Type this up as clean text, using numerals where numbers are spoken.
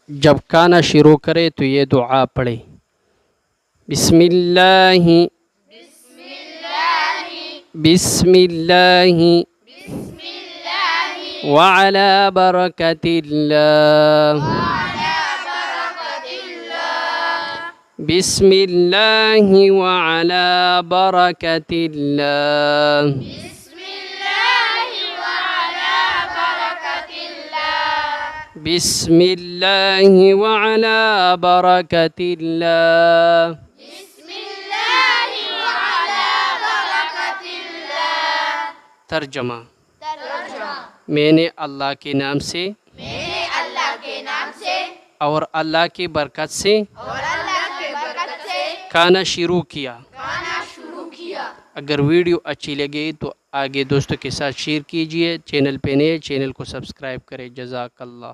جب کھانا شروع کرے تو یہ دعا پڑھے، بسم اللہ بسم اللہ وعلی برکت اللہ، بسم اللہ وعلی برکت اللہ، بسم اللہ وعلی برکت اللہ۔ ترجمہ، میں نے اللہ کے نام سے اور اللہ کی برکت سے کھانا شروع کیا۔ اگر ویڈیو اچھی لگے تو آگے دوستوں کے ساتھ شیئر کیجئے، چینل پہ نئے چینل کو سبسکرائب کریں۔ جزاک اللہ۔